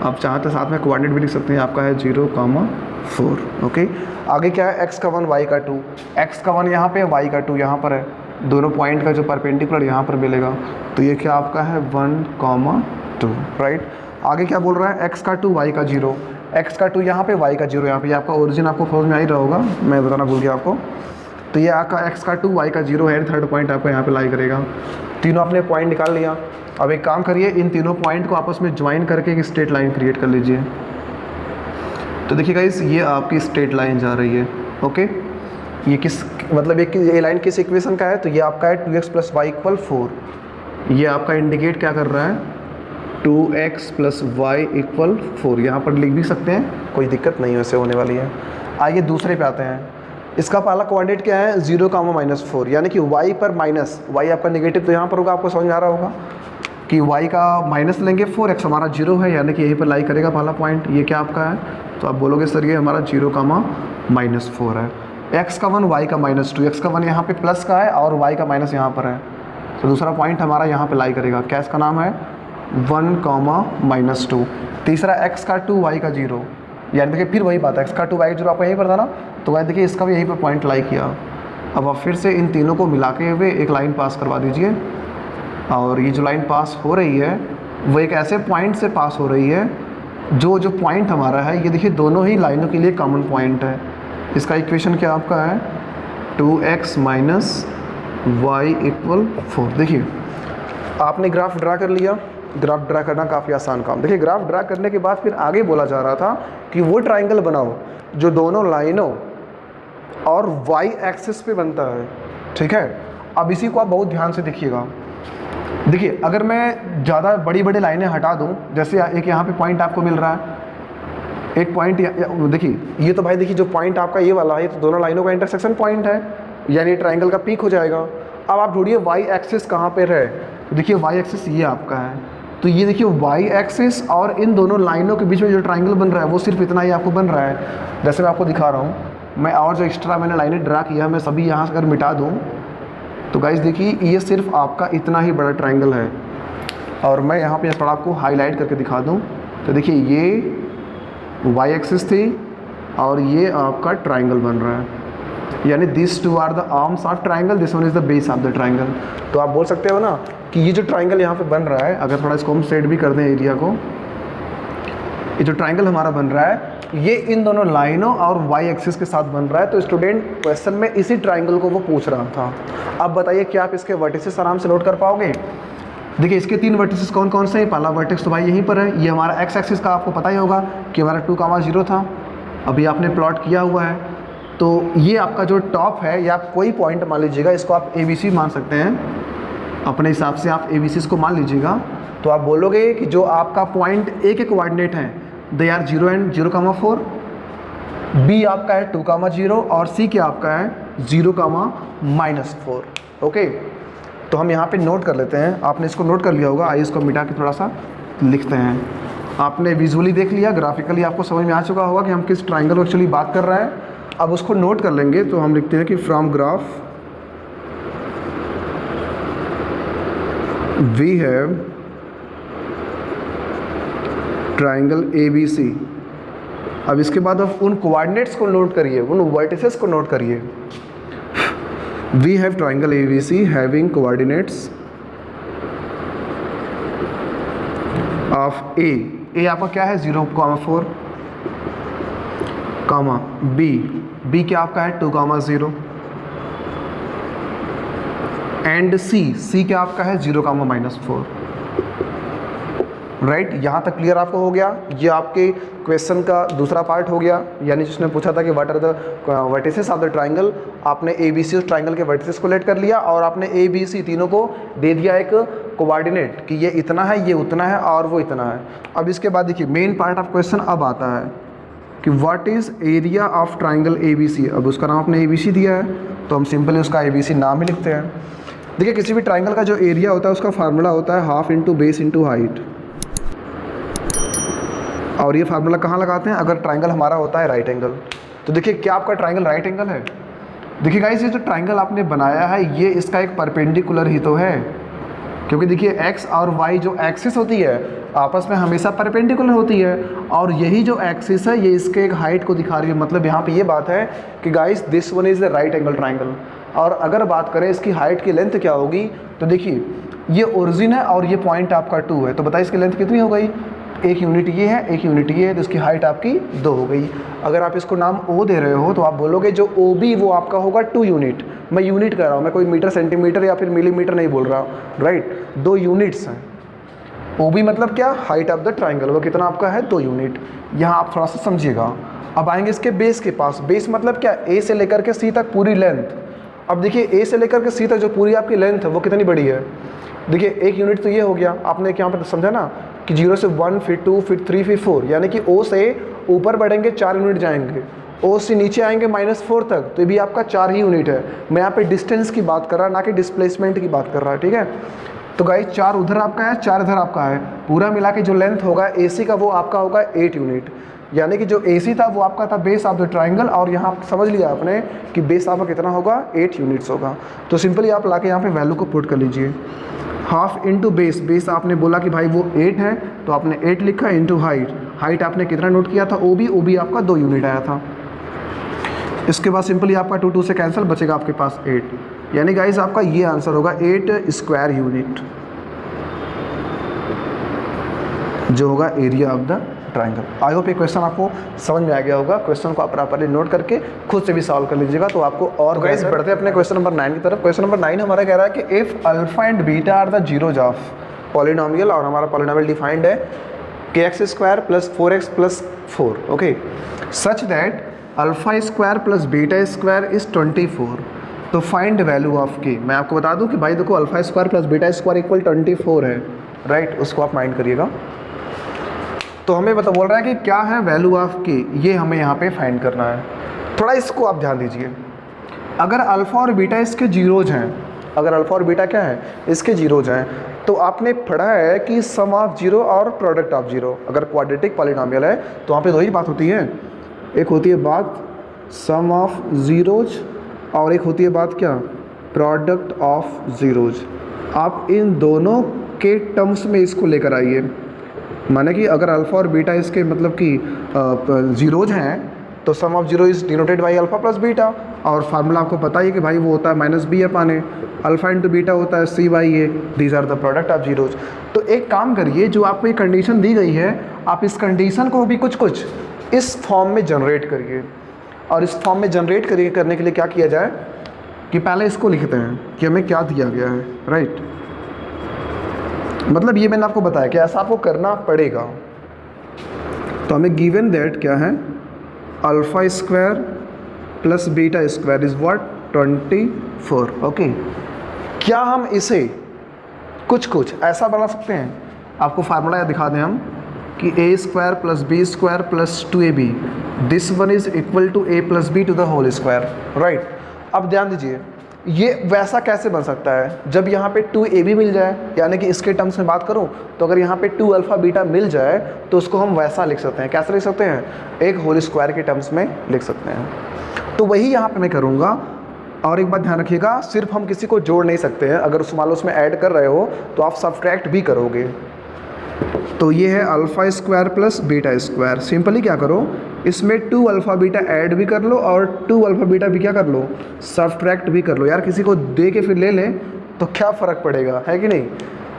आप चाहें तो साथ में कोऑर्डिनेट भी लिख सकते हैं, आपका है 0,4। ओके, आगे क्या है, x का 1 y का 2, x का 1 यहाँ पे y का 2 यहाँ पर है, दोनों पॉइंट का जो परपेंडिकुलर यहाँ पर मिलेगा, तो ये क्या आपका है 1,2, राइट। आगे क्या बोल रहा है, x का 2 y का 0, x का 2 यहाँ पे y का 0 यहाँ पे, आपका ओरिजिन आपको समझ में आ ही रहा होगा, मैं बताना भूल गया आपको। तो ये आपका x का 2 y का 0 है, थर्ड पॉइंट आपका यहाँ पे लाई करेगा। तीनों आपने पॉइंट निकाल लिया। अब एक काम करिए, इन तीनों पॉइंट को आपस में ज्वाइन करके एक स्ट्रेट लाइन क्रिएट कर लीजिए। तो देखिए गाइस, ये आपकी स्ट्रेट लाइन जा रही है। ओके, ये किस मतलब ये लाइन किस इक्वेशन का है, तो ये आपका है 2x + y = 4। ये आपका इंडिकेट क्या कर रहा है, 2x + y = 4। यहाँ पर लिख भी सकते हैं, कोई दिक्कत नहीं वैसे होने वाली है। आइए दूसरे पे आते हैं। इसका पहला कोऑर्डिनेट क्या है, 0,-4, यानी कि y पर माइनस, y आपका नेगेटिव तो यहाँ पर होगा, आपको समझ में आ रहा होगा कि y का माइनस लेंगे, 4x हमारा 0 है, यानी कि यहीं पर लाई करेगा पहला पॉइंट। ये क्या आपका है, तो आप बोलोगे सर ये हमारा 0,-4 है। x का 1 y का -2, x का 1 यहाँ पे प्लस का है और y का माइनस यहाँ पर है, तो दूसरा पॉइंट हमारा यहाँ पे लाई करेगा। क्या इसका नाम है, 1,-2। तीसरा x का 2 y का 0, यानी देखिए फिर वही बात है, x का 2 y का 0 आपको यहीं पर था ना, तो वह देखिए इसका भी यहीं पर पॉइंट लाई किया। अब आप फिर से इन तीनों को मिला के हुए एक लाइन पास करवा दीजिए, और ये जो लाइन पास हो रही है वो एक ऐसे पॉइंट से पास हो रही है जो पॉइंट हमारा है, ये देखिए दोनों ही लाइनों के लिए कॉमन पॉइंट है। इसका इक्वेशन क्या आपका है, 2x - y = 4। देखिए आपने ग्राफ ड्रा कर लिया। ग्राफ ड्रा करना काफ़ी आसान काम। देखिए ग्राफ ड्रा करने के बाद फिर आगे बोला जा रहा था कि वो ट्राइंगल बनाओ जो दोनों लाइनों और y एक्सिस पे बनता है, ठीक है। अब इसी को आप बहुत ध्यान से देखिएगा। देखिए अगर मैं ज़्यादा बड़ी बड़ी लाइनें हटा दूं, जैसे एक यहाँ पे पॉइंट आपको मिल रहा है, एक पॉइंट देखिए, ये तो भाई देखिए जो पॉइंट आपका ये वाला है, तो दोनों लाइनों का इंटरसेक्शन पॉइंट है, यानी ट्राइंगल का पीक हो जाएगा। अब आप ढूंढिए y एक्सिस कहाँ पर है, तो देखिए y एक्सिस ये आपका है, तो ये देखिए y एक्सिस और इन दोनों लाइनों के बीच में जो ट्राइंगल बन रहा है वो सिर्फ इतना ही आपको बन रहा है। जैसे मैं आपको दिखा रहा हूँ, मैं और जो एक्स्ट्रा मैंने लाइनें ड्रा किया मैं सभी यहाँ से अगर मिटा दूँ, तो गाइस देखिए ये सिर्फ आपका इतना ही बड़ा ट्राइंगल है। और मैं यहाँ पे थोड़ा आपको हाईलाइट करके दिखा दूँ, तो देखिए ये y एक्सिस थी और ये आपका ट्राइंगल बन रहा है, यानी this two are the arms of triangle, this one is the base of the triangle. तो आप बोल सकते हो ना कि ये जो ट्राइंगल यहाँ पे बन रहा है, अगर थोड़ा इसको हम सेट भी कर दें एरिया को, ये जो ट्राइंगल हमारा बन रहा है ये इन दोनों लाइनों और y एक्सिस के साथ बन रहा है। तो स्टूडेंट क्वेश्चन में इसी ट्राइंगल को वो पूछ रहा था। अब बताइए क्या आप इसके वर्टिसेस आराम से नोट कर पाओगे। देखिए इसके 3 वर्टिसेस कौन कौन से हैं। पहला वर्टेक्स तो भाई यहीं पर है, ये हमारा x एक्सिस का आपको पता ही होगा कि हमारा 2,0 था, अभी आपने प्लॉट किया हुआ है। तो ये आपका जो टॉप है, या आप कोई पॉइंट मान लीजिएगा, इसको आप ABC मान सकते हैं, अपने हिसाब से आप ABC को मान लीजिएगा। तो आप बोलोगे कि जो आपका पॉइंट A के कोऑर्डिनेट हैं दे आर 0 and 0,4, B आपका है 2,0 और C क्या आपका है 0,-4। ओके, तो हम यहाँ पे नोट कर लेते हैं। आपने इसको नोट कर लिया होगा, आइए इसको मिटा के थोड़ा सा लिखते हैं। आपने विजुअली देख लिया, ग्राफिकली आपको समझ में आ चुका होगा कि हम किस ट्राइंगल को एक्चुअली बात कर रहे हैं। अब उसको नोट कर लेंगे, तो हम लिखते हैं कि from graph we have triangle ABC। अब इसके बाद आप उन कोऑर्डिनेट्स को नोट करिए, उन वर्टिसेस को नोट करिए। We have triangle ABC having coordinates of A आपका क्या है 0,4, कामा B क्या आपका है 2,0 एंड C क्या आपका है 0,-4। राइट, यहाँ तक क्लियर आपको हो गया। ये आपके क्वेश्चन का दूसरा पार्ट हो गया, यानी जिसने पूछा था कि what are the vertices of the triangle. आपने ABC उस ट्राइंगल के वर्टिसेस को लेट कर लिया और आपने ABC तीनों को दे दिया एक कोऑर्डिनेट कि ये इतना है, ये उतना है और वो इतना है। अब इसके बाद देखिए मेन पार्ट ऑफ क्वेश्चन अब आता है कि what is area of triangle ABC। अब उसका नाम आपने ABC दिया है, तो हम सिंपली उसका ABC नाम ही लिखते हैं। देखिए किसी भी ट्राइंगल का जो एरिया होता है उसका फार्मूला होता है half into base into height, और ये फार्मूला कहाँ लगाते हैं अगर ट्राइंगल हमारा होता है राइट एंगल। तो देखिए क्या आपका ट्राइंगल राइट एंगल है। देखिए गाइस, ये जो ट्राइंगल आपने बनाया है ये इसका एक परपेंडिकुलर ही तो है, क्योंकि देखिए x और y जो एक्सिस होती है आपस में हमेशा परपेंडिकुलर होती है, और यही जो एक्सिस है ये इसके एक हाइट को दिखा रही है। मतलब यहाँ पे ये बात है कि guys this one is the right angle triangle. और अगर बात करें इसकी हाइट की लेंथ क्या होगी, तो देखिए ये ओरिजिन है और ये पॉइंट आपका 2 है, तो बताइए इसकी लेंथ कितनी हो गई, एक यूनिट ये है, एक यूनिट ये है, तो इसकी हाइट आपकी 2 हो गई। अगर आप इसको नाम O दे रहे हो तो आप बोलोगे जो OB वो आपका होगा 2 यूनिट। मैं यूनिट कह रहा हूँ, मैं कोई मीटर सेंटीमीटर या फिर मिलीमीटर नहीं बोल रहा, राइट, 2 यूनिट्स हैं। OB मतलब क्या, हाइट ऑफ द ट्राइंगल, वो कितना आपका है 2 यूनिट। यहाँ आप थोड़ा सा समझिएगा। अब आएंगे इसके बेस के पास। बेस मतलब क्या, A से लेकर के C तक पूरी लेंथ। अब देखिए A से लेकर के C तक जो पूरी आपकी लेंथ है वो कितनी बड़ी है। देखिए एक यूनिट तो ये हो गया, आपने यहाँ पर समझा ना कि 0 से 1 फिर 2 फिर 3 फिर 4, यानी कि O से ऊपर बढ़ेंगे 4 यूनिट जाएंगे, O से नीचे आएंगे -4 तक, तो ये भी आपका 4 ही यूनिट है। मैं यहाँ पे डिस्टेंस की बात कर रहा, ना कि डिस्प्लेसमेंट की बात कर रहा है, ठीक है। तो गाइस 4 उधर आपका है, 4 इधर आपका है, पूरा मिला के जो लेंथ होगा AC का वो आपका होगा 8 यूनिट। यानी कि जो AC था वो आपका था बेस ऑफ द ट्राइंगल, और यहाँ समझ लिया आपने कि बेस आपका कितना होगा 8 यूनिट्स होगा। तो सिंपली आप लाके यहाँ पे वैल्यू को पुट कर लीजिए, हाफ इंटू बेस। बेस आपने बोला कि भाई वो 8 है तो आपने 8 लिखा, इंटू हाइट। हाइट आपने कितना नोट किया था, OB आपका 2 यूनिट आया था। इसके बाद सिंपली आपका 2 2 से कैंसिल, बचेगा आपके पास 8, यानी गाइस आपका ये आंसर होगा 8 स्क्वायर यूनिट, जो होगा area of the triangle. I hope ये क्वेश्चन आपको समझ में आ गया होगा। क्वेश्चन को आप प्रॉपर्ली नोट करके खुद से भी सॉल्व कर लीजिएगा तो आपको और गाइस बढ़ते हैं अपने क्वेश्चन नंबर 9 की तरफ। क्वेश्चन नंबर 9 हमारा कह रहा है कि if alpha and beta are the zeros of polynomial, और हमारा पॉलिनोमियल डिफाइंड है kx square plus 4x plus 4, okay, such that alpha square plus beta square is 24, तो फाइंड वैल्यू ऑफ k। मैं आपको बता दूं कि भाई देखो alpha square plus beta square equal 24 है, राइट, उसको आप माइंड करिएगा। तो हमें बोल रहा है कि क्या है वैल्यू ऑफ k, ये हमें यहाँ पे फाइंड करना है। थोड़ा इसको आप ध्यान दीजिए। अगर अल्फ़ा और बीटा इसके जीरोज हैं, अगर अल्फ़ा और बीटा क्या है इसके जीरोज हैं, तो आपने पढ़ा है कि सम ऑफ जीरो और प्रोडक्ट ऑफ जीरो। अगर क्वाड्रेटिक पॉलिनोमियल है तो वहाँ पे 2 ही बात होती है, एक होती है बात सम ऑफ ज़ीरोज और एक होती है बात क्या, प्रोडक्ट ऑफ ज़ीरोज। आप इन दोनों के टर्म्स में इसको लेकर आइए। माने कि अगर अल्फ़ा और बीटा इसके मतलब कि ज़ीरोज हैं तो sum of zero is denoted by alpha plus beta, और फार्मूला आपको पता ही है कि भाई वो होता है -b upon a, alpha into beta होता है c/a, these are the product of zeros. तो एक काम करिए, जो आपको ये कंडीशन दी गई है आप इस कंडीशन को भी कुछ इस फॉर्म में जनरेट करिए, और इस फॉर्म में जनरेट करने के लिए क्या किया जाए कि पहले इसको लिखते हैं कि हमें क्या दिया गया है, राइट। मतलब ये मैंने आपको बताया कि ऐसा आपको करना पड़ेगा। तो हमें गिवन दैट क्या है, alpha square plus beta square is what 24, okay. क्या हम इसे कुछ ऐसा बना सकते हैं, आपको फार्मूला दिखा दें हम कि a square plus b square plus 2ab, this one is equal to a plus b to the whole square, right. अब ध्यान दीजिए, ये वैसा कैसे बन सकता है जब यहाँ पे 2ab मिल जाए, यानी कि इसके टर्म्स में बात करूँ तो अगर यहाँ पे 2 अल्फ़ा बीटा मिल जाए तो उसको हम वैसा लिख सकते हैं। कैसे लिख सकते हैं, एक होल स्क्वायर के टर्म्स में लिख सकते हैं। तो वही यहाँ पे मैं करूँगा। और एक बात ध्यान रखिएगा, सिर्फ हम किसी को जोड़ नहीं सकते हैं, अगर मान लो उसमें ऐड कर रहे हो तो आप सब्ट्रैक्ट भी करोगे। तो ये है alpha square plus beta square, simply क्या करो, इसमें 2 अल्फ़ा बीटा ऐड भी कर लो और 2 अल्फ़ा बीटा भी क्या कर लो, सब्ट्रैक्ट भी कर लो। यार किसी को दे के फिर ले लें तो क्या फ़र्क पड़ेगा, है कि नहीं।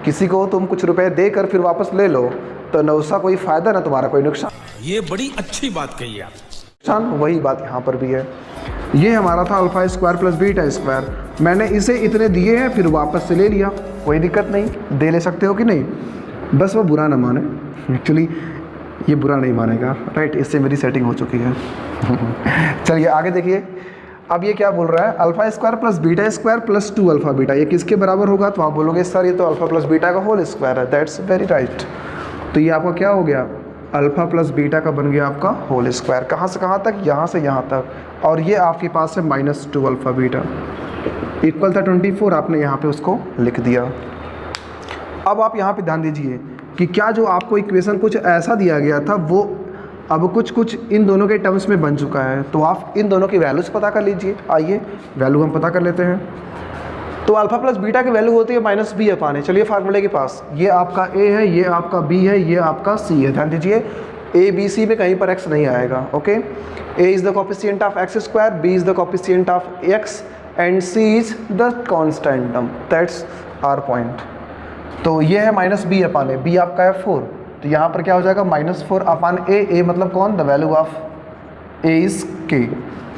किसी को तुम कुछ रुपए दे कर फिर वापस ले लो तो न उसका कोई फ़ायदा ना तुम्हारा कोई नुकसान। ये बड़ी अच्छी बात कही आप। नुकसान वही बात यहाँ पर भी है। ये हमारा था alpha square plus beta square, मैंने इसे इतने दिए हैं फिर वापस से ले लिया, कोई दिक्कत नहीं, दे ले सकते हो कि नहीं, बस वो बुरा ना माने। एक्चुअली ये बुरा नहीं मानेगा, राइट, इससे मेरी सेटिंग हो चुकी है। चलिए आगे देखिए, अब ये क्या बोल रहा है, alpha square plus beta square plus 2 alpha beta, ये किसके बराबर होगा, तो आप बोलोगे सर ये तो अल्फ़ा प्लस बीटा का होल स्क्वायर है। That's very right. तो ये आपका क्या हो गया, अल्फ़ा प्लस बीटा का बन गया आपका होल स्क्वायर। कहाँ से कहाँ तक, यहाँ से यहाँ तक, और ये आपके पास है -2 अल्फ़ा बीटा इक्वल था 24, आपने यहाँ पे उसको लिख दिया। अब आप यहाँ पे ध्यान दीजिए कि क्या जो आपको इक्वेशन कुछ ऐसा दिया गया था वो अब कुछ इन दोनों के टर्म्स में बन चुका है। तो आप इन दोनों की वैल्यूज़ पता कर लीजिए। आइए वैल्यू हम पता कर लेते हैं। तो अल्फा प्लस बीटा की वैल्यू होती है माइनस बी अपान ए। चलिए फार्मूले के पास, ये आपका ए है, ये आपका बी है, ये आपका सी है। ध्यान दीजिए ए बी सी में कहीं पर एक्स नहीं आएगा। Okay, a is the coefficient of x square, b is the coefficient of x and c is the constant term. That's our point. तो ये है minus b upon a, b आपका है 4, तो यहाँ पर क्या हो जाएगा -4 अपान ए। ए मतलब कौन, the value of A is के।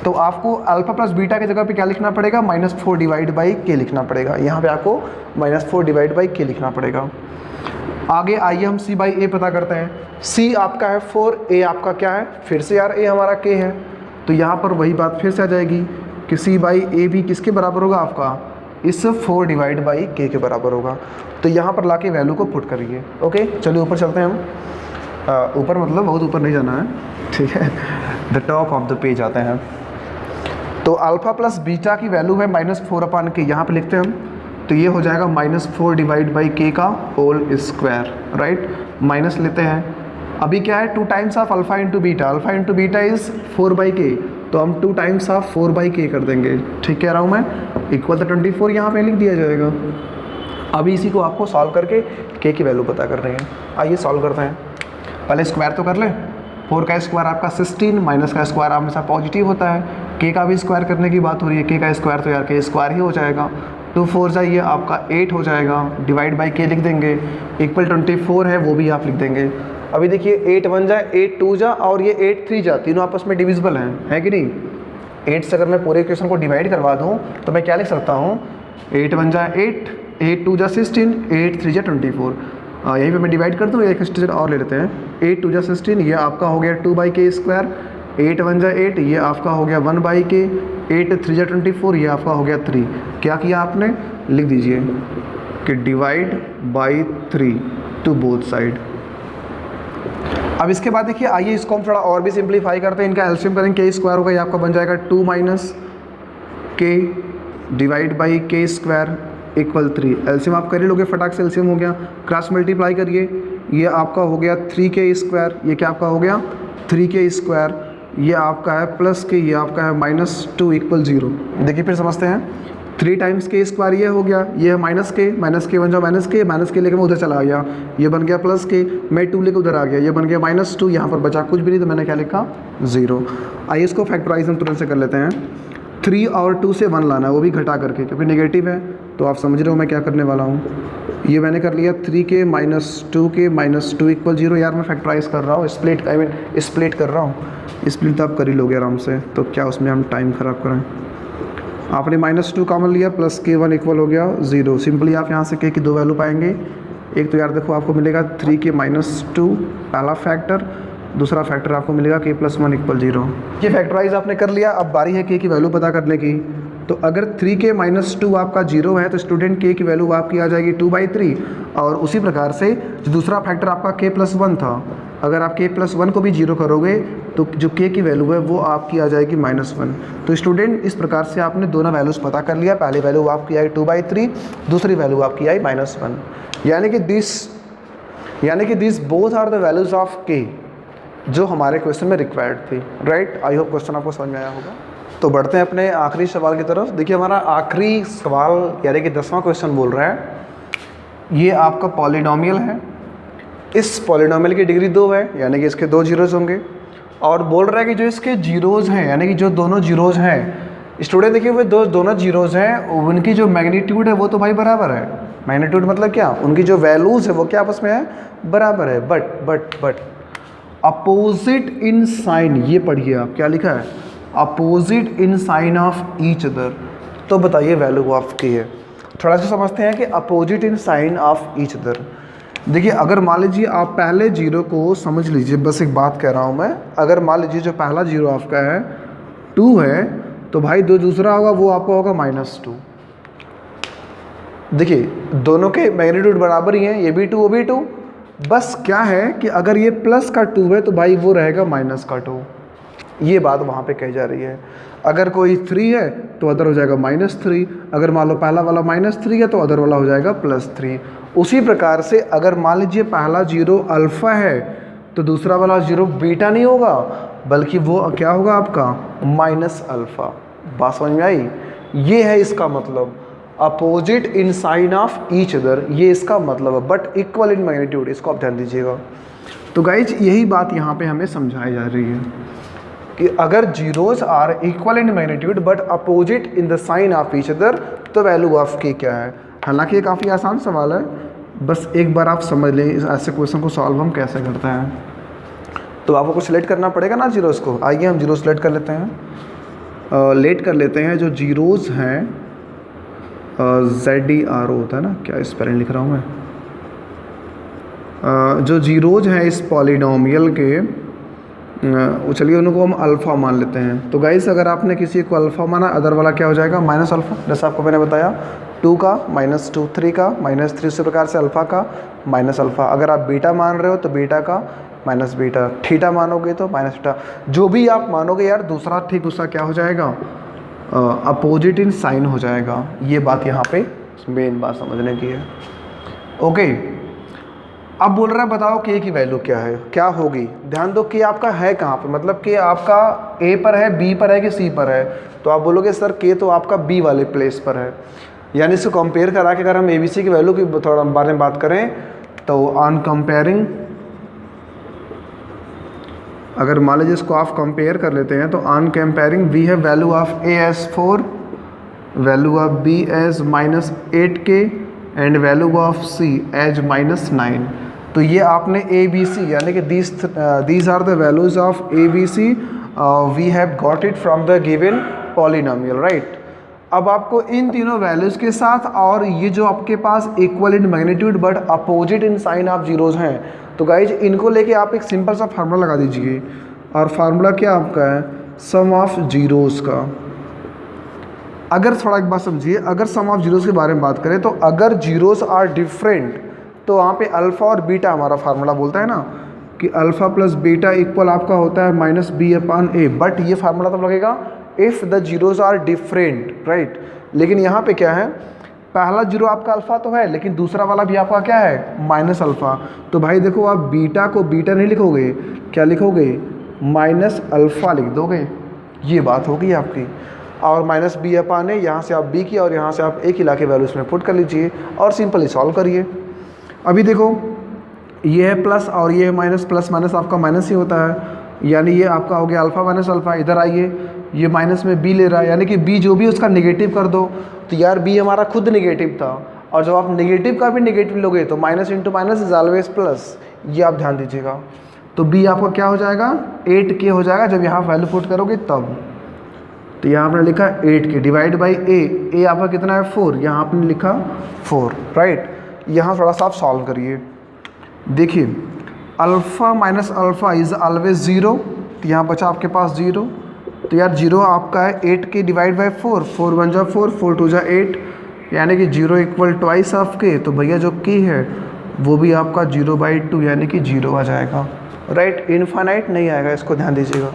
तो आपको अल्फा प्लस बीटा की जगह पे क्या लिखना पड़ेगा, -4 डिवाइड बाई के लिखना पड़ेगा। यहाँ पे आपको -4 डिवाइड बाई के लिखना पड़ेगा। आगे आइए हम c बाई ए पता करते हैं। c आपका है 4, a आपका क्या है, फिर से यार a हमारा k है, तो यहाँ पर वही बात फिर से आ जाएगी कि c बाई ए भी किसके बराबर होगा, आपका इस 4 डिवाइड बाई के बराबर होगा। तो यहाँ पर लाके वैल्यू को पुट करिए। ओके, चलिए ऊपर चलते हैं हम। ऊपर मतलब बहुत ऊपर नहीं जाना है, ठीक है, the top of the page आते हैं। तो अल्फा प्लस बीटा की वैल्यू है -4 अपान के, यहाँ पे लिखते हैं हम, तो ये हो जाएगा -4 डिवाइड बाई के का होल स्क्वायर, राइट। माइनस लेते हैं, अभी क्या है 2 times of alpha into beta, alpha into beta is 4 by के, तो हम 2 टाइम्स ऑफ 4 बाई के कर देंगे, ठीक कह रहा हूँ मैं, इक्वल तो 24 यहाँ पे लिख दिया जाएगा। अभी इसी को आपको सॉल्व करके के की वैल्यू पता कर रहे हैं। आइए सॉल्व करते हैं, पहले स्क्वायर तो कर लें। 4 का स्क्वायर आपका 16, माइनस का स्क्वायर हमेशा पॉजिटिव होता है, के का भी स्क्वायर करने की बात हो रही है, के का स्क्वायर तो यार के स्क्वायर ही हो जाएगा। 2 4 जाइए आपका 8 हो जाएगा, डिवाइड बाई के लिख देंगे, इक्वल 24 है वो भी आप लिख देंगे। अभी देखिए 8 1 जा, 8 2 जा और ये 8 3 जा, तीनों आपस में डिविजिबल हैं, है कि नहीं। 8 से अगर मैं पूरे इक्वेशन को डिवाइड करवा दूँ तो मैं क्या लिख सकता हूँ, 8 1 जा 8, 8 2 जा 16, 8 3 जा 24। यहीं पे मैं डिवाइड कर दूँ, एक स्टेज और ले लेते हैं। 8 2 जा 16, ये आपका हो गया 2 बाई के स्क्वायर, 8 1 जा 8, ये आपका हो गया 1 बाई के, 8 3 जा 24, ये आपका हो गया 3। क्या किया आपने, लिख दीजिए कि divide by 3 to both side. अब इसके बाद देखिए, आइए इसको हम थोड़ा और भी सिंप्लीफाई करते हैं, इनका एलसीएम करेंगे, के स्क्वायर होगा, ये आपका बन जाएगा 2 माइनस के डिवाइड बाई के स्क्वायर इक्वल 3। एलसीएम आप कर ही लोगे, फटाक से एलसीएम हो गया, क्रॉस मल्टीप्लाई करिए, ये आपका हो गया 3 के स्क्वायर, ये क्या आपका हो गया 3 के स्क्वायर, ये आपका है प्लस के, ये आपका है -2 इक्वल 0। देखिए फिर समझते हैं, 3 टाइम्स के स्क्वायर ये हो गया, ये है माइनस के बन जाओ माइनस के लेकर मैं उधर चला गया, ये बन गया प्लस के, मैं 2 लेकर उधर आ गया, ये बन गया -2, यहाँ पर बचा कुछ भी नहीं तो मैंने क्या लिखा 0। आइए इसको फैक्टराइज हम तुरंत से कर लेते हैं। 3 और 2 से 1 लाना है, वो भी घटा करके, क्योंकि नेगेटिव है तो आप समझ रहे हो मैं क्या करने वाला हूँ। ये मैंने कर लिया 3 के -2 के -2 इक्वल 0। यार मैं फैक्टराइज कर रहा हूँ, स्प्लिट कर रहा हूँ, स्प्लिट तो आप कर ही लोगे आराम से, तो क्या उसमें हम टाइम ख़राब करें। आपने -2 कॉमन लिया, प्लस के 1 इक्वल हो गया 0। सिंपली आप यहाँ से के की 2 वैल्यू पाएंगे, एक तो यार देखो आपको मिलेगा 3 के -2 पहला फैक्टर, दूसरा फैक्टर आपको मिलेगा k + 1 इक्वल 0। ये फैक्टराइज आपने कर लिया, अब बारी है k की वैल्यू पता करने की। तो अगर 3 के -2 आपका 0 है तो स्टूडेंट k की वैल्यू आपकी आ जाएगी 2/3, और उसी प्रकार से जो दूसरा फैक्टर आपका k + 1 था, अगर आप k + 1 को भी 0 करोगे तो जो k की वैल्यू है वो आपकी आ जाएगी -1। तो स्टूडेंट इस प्रकार से आपने दोनों वैल्यूज़ पता कर लिया, पहली वैल्यू आपकी आई 2/3, दूसरी वैल्यू आपकी आई -1, यानी कि this both are the values of k जो हमारे क्वेश्चन में रिक्वायर्ड थी, राइट। आई होप क्वेश्चन आपको समझ में आया होगा। तो बढ़ते हैं अपने आखिरी सवाल की तरफ। देखिए हमारा आखिरी सवाल यानी कि 10वां क्वेश्चन बोल रहा है, ये आपका पॉलिनोमियल है, इस पॉलिनोमियल की डिग्री 2 है, यानी कि इसके 2 जीरोज़ होंगे, और बोल रहा है कि जो इसके जीरोज़ हैं, यानी कि जो दोनों जीरोज़ हैं, स्टूडेंट देखिए वो दोनों जीरोज़ हैं, उनकी जो मैग्नीट्यूड है वो तो भाई बराबर है। मैग्नीट्यूड मतलब क्या, उनकी जो वैल्यूज़ है वो क्या आपस में है, बराबर है। बट अपोजिट इन साइन, ये पढ़िए आप क्या लिखा है, opposite in sign of each other. तो बताइए वैल्यू ऑफ के है, थोड़ा सा समझते हैं कि opposite in sign of each other. देखिए अगर मान लीजिए आप पहले जीरो को समझ लीजिए, बस एक बात कह रहा हूँ मैं, अगर मान लीजिए जो पहला जीरो आपका है 2 है, तो भाई जो दूसरा होगा वो आपका होगा -2। देखिए दोनों के मैग्नीट्यूड बराबर ही हैं, ये भी 2 वो भी 2, बस क्या है कि अगर ये प्लस का 2 है तो भाई वो रहेगा माइनस का 2, ये बात वहाँ पे कही जा रही है। अगर कोई 3 है तो अदर हो जाएगा -3, अगर मान लो पहला वाला -3 है तो अदर वाला हो जाएगा +3। उसी प्रकार से अगर मान लीजिए पहला जीरो अल्फ़ा है तो दूसरा वाला जीरो बीटा नहीं होगा, बल्कि वो क्या होगा आपका -α। बात समझ में आई, ये है इसका मतलब। Opposite in sign of each other, ये इसका मतलब है, बट इक्वल इन मैग्नीट्यूड, इसको आप ध्यान दीजिएगा। तो गाइज यही बात यहाँ पे हमें समझाई जा रही है कि अगर zeros are equal in magnitude but opposite in the sign of each other, तो वैल्यू ऑफ के क्या है। हालांकि ये काफ़ी आसान सवाल है, बस एक बार आप समझ लें ऐसे क्वेश्चन को सॉल्व हम कैसे करते हैं। तो आपको कुछ सिलेक्ट करना पड़ेगा ना जीरोज़ को। आइए हम जीरो सिलेक्ट कर लेते हैं, लेट कर लेते हैं। जो जीरोज़ हैं ZER होता है ना, क्या स्पेलिंग लिख रहा हूँ मैं, जो जीरोज़ हैं इस पॉलिनोमियल के, चलिए उनको हम अल्फ़ा मान लेते हैं। तो गाइस अगर आपने किसी को अल्फ़ा माना, अदर वाला क्या हो जाएगा माइनस अल्फ़ा, जैसा आपको मैंने बताया 2 का -2, 3 का -3, उसी प्रकार से अल्फ़ा का माइनस अल्फ़ा। अगर आप बीटा मान रहे हो तो बीटा का माइनस बीटा, थीटा मानोगे तो माइनस थीटा, जो भी आप मानोगे यार दूसरा ठीक उसका क्या हो जाएगा, अपोजिट इन साइन हो जाएगा। ये बात यहाँ पे मेन बात समझने की है। ओके, अब बोल रहा है बताओ के की वैल्यू क्या है, क्या होगी। ध्यान दो कि आपका है कहाँ पे, मतलब कि आपका ए पर है, बी पर है कि सी पर है। तो आप बोलोगे सर के तो आपका बी वाले प्लेस पर है, यानी इसको कंपेयर करा के अगर हम ABC की वैल्यू की थोड़ा बारे में बात करें तो ऑन कंपेयरिंग, अगर मान लीजिए इसको आप कंपेयर कर लेते हैं तो on comparing we have value of A as 4, value of B as -8K and value of C as -9। तो ये आपने ABC यानी कि these are the values of ABC we have got it from the given polynomial, right. अब आपको इन तीनों values के साथ और ये जो आपके पास equal in magnitude but opposite in sign of zeros हैं, तो गाइज इनको लेके आप एक सिंपल सा फार्मूला लगा दीजिए। और फार्मूला क्या आपका है, सम ऑफ जीरोज़ का। अगर थोड़ा एक बात समझिए, अगर सम ऑफ जीरोज़ के बारे में बात करें तो अगर जीरोज़ आर डिफरेंट तो वहाँ पे अल्फ़ा और बीटा हमारा फार्मूला बोलता है ना कि अल्फ़ा प्लस बीटा इक्वल आपका होता है -B/A। बट ये फार्मूला तब लगेगा if the zeros are different, right. लेकिन यहाँ पे क्या है, पहला जीरो आपका अल्फ़ा तो है लेकिन दूसरा वाला भी आपका क्या है माइनस अल्फ़ा। तो भाई देखो आप बीटा को बीटा नहीं लिखोगे, क्या लिखोगे -अल्फ़ा लिख दोगे, ये बात होगी आपकी। और -B/A यहाँ से आप B की और यहाँ से आप A की ला के वैल्यूज़ में पुट कर लीजिए और सिंपली सॉल्व करिए। अभी देखो ये है प्लस और ये है माइनस, प्लस माइनस आपका माइनस ही होता है, यानी ये आपका हो गया अल्फ़ा माइनस अल्फ़ा। इधर आइए, ये माइनस में B ले रहा है, यानी कि B जो भी उसका नेगेटिव कर दो। तो यार B हमारा खुद नेगेटिव था, और जब आप नेगेटिव का भी नेगेटिव लोगे तो minus into minus is always plus, ये आप ध्यान दीजिएगा। तो B आपका क्या हो जाएगा 8K हो जाएगा जब यहाँ वैल्यू पुट करोगे तब। तो यहाँ आपने लिखा 8K डिवाइड बाई A आपका कितना है 4, यहाँ आपने लिखा 4, राइट। यहाँ थोड़ा सा आप सॉल्व करिए, देखिए alpha minus alpha is always 0, तो यहाँ बचा आपके पास 0। तो यार 0 आपका है 8K डिवाइड बाई 4, 4 1 जा 4, 4 2 जा 8, यानी कि 0 इक्वल ट्वाइस ऑफ K। तो भैया जो K है वो भी आपका 0/2 यानी कि 0 आ जाएगा, राइट। इनफाइनाइट नहीं आएगा, इसको ध्यान दीजिएगा।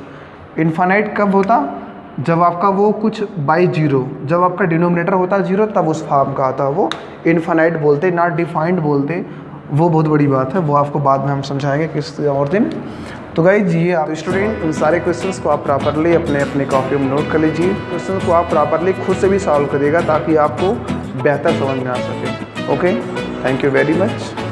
इनफाइनाइट कब होता, जब आपका वो कुछ बाई 0, जब आपका डिनोमिनेटर होता 0 तब उस फॉर्म का आता, वो इनफाइनाइट बोलते, नॉट डिफाइंड बोलते। वो बहुत बड़ी बात है, वो आपको बाद में हम समझाएंगे किस और दिन। तो गाइस ये आप स्टूडेंट इन सारे क्वेश्चंस को आप प्रॉपरली अपने अपने कॉपी में नोट कर लीजिए। क्वेश्चंस को आप प्रॉपरली खुद से भी सॉल्व करिएगा ताकि आपको बेहतर समझ में आ सके। Okay, thank you very much.